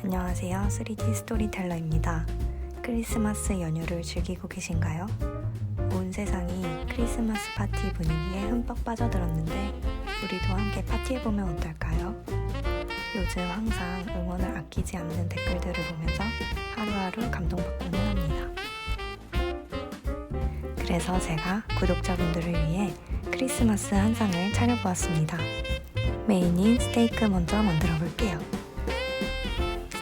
안녕하세요. 3D 스토리텔러입니다. 크리스마스 연휴를 즐기고 계신가요? 온 세상이 크리스마스 파티 분위기에 흠뻑 빠져들었는데 우리도 함께 파티해보면 어떨까요? 요즘 항상 응원을 아끼지 않는 댓글들을 보면서 하루하루 감동받고는 합니다. 그래서 제가 구독자분들을 위해 크리스마스 한상을 차려보았습니다. 메인인 스테이크 먼저 만들어 볼게요.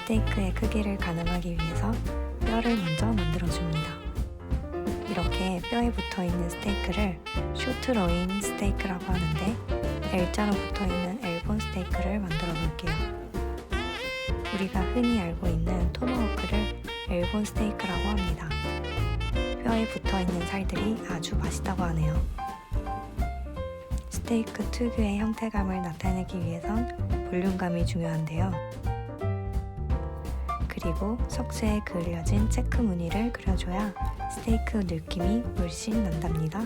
스테이크의 크기를 가늠하기 위해서 뼈를 먼저 만들어줍니다. 이렇게 뼈에 붙어있는 스테이크를 쇼트로인 스테이크라고 하는데 L자로 붙어있는 L본 스테이크를 만들어 볼게요. 우리가 흔히 알고 있는 토마호크를 L본 스테이크라고 합니다. 뼈에 붙어있는 살들이 아주 맛있다고 하네요. 스테이크 특유의 형태감을 나타내기 위해선 볼륨감이 중요한데요. 그리고 석쇠에 그려진 체크 무늬를 그려줘야 스테이크 느낌이 물씬 난답니다.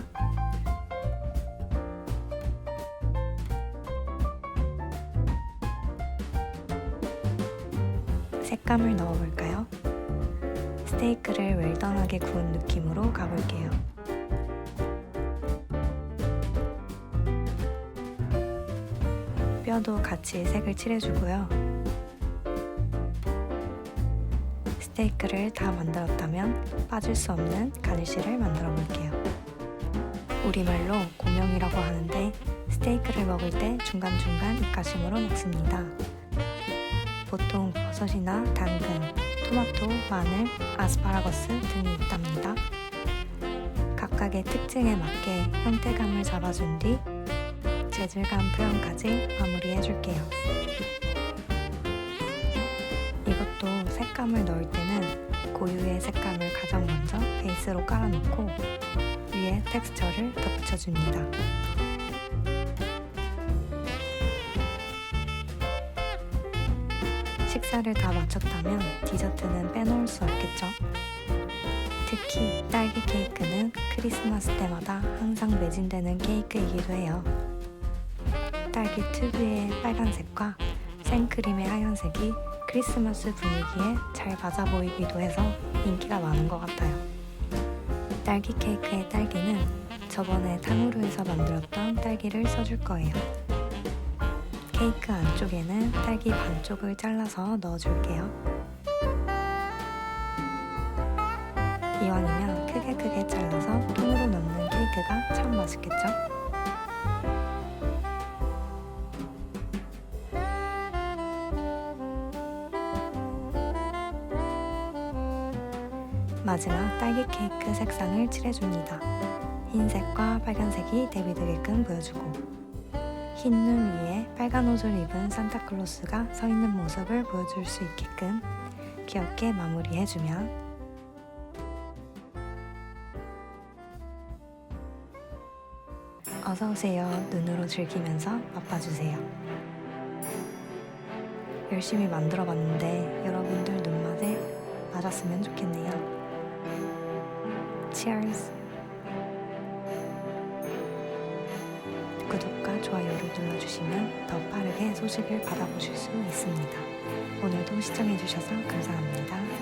색감을 넣어볼까요? 스테이크를 웰던하게 구운 느낌으로 가볼게요. 뼈도 같이 색을 칠해주고요. 스테이크를 다 만들었다면 빠질 수 없는 가니쉬를 만들어 볼게요. 우리말로 고명이라고 하는데 스테이크를 먹을 때 중간중간 입가심으로 먹습니다. 보통 버섯이나 당근, 토마토, 마늘, 아스파라거스 등이 있답니다. 각각의 특징에 맞게 형태감을 잡아준 뒤 재질감 표현까지 마무리해줄게요. 이것도 색감을 넣을 때는 고유의 색감을 가장 먼저 베이스로 깔아놓고 위에 텍스처를 덧붙여줍니다. 식사를 다 마쳤다면 디저트는 빼놓을 수 없겠죠. 특히 딸기 케이크는 크리스마스 때마다 항상 매진되는 케이크이기도 해요. 딸기 특유의 빨간색과 생크림의 하얀색이 크리스마스 분위기에 잘 맞아 보이기도 해서 인기가 많은 것 같아요. 딸기 케이크의 딸기는 저번에 탕후루에서 만들었던 딸기를 써줄 거예요. 케이크 안쪽에는 딸기 반쪽을 잘라서 넣어줄게요. 이왕이면 크게 잘라서 통으로 넣는 케이크가 참 맛있겠죠? 마지막 딸기 케이크 색상을 칠해줍니다. 흰색과 빨간색이 대비되게끔 보여주고 흰 눈 위에 빨간 옷을 입은 산타클로스가 서 있는 모습을 보여줄 수 있게끔 귀엽게 마무리해주면 어서오세요. 눈으로 즐기면서 맛봐주세요. 열심히 만들어봤는데 여러분들 눈맛에 맞았으면 좋겠네요. Cheers! 구독과 좋아요를 눌러주시면 더 빠르게 소식을 받아보실 수 있습니다. 오늘도 시청해주셔서 감사합니다.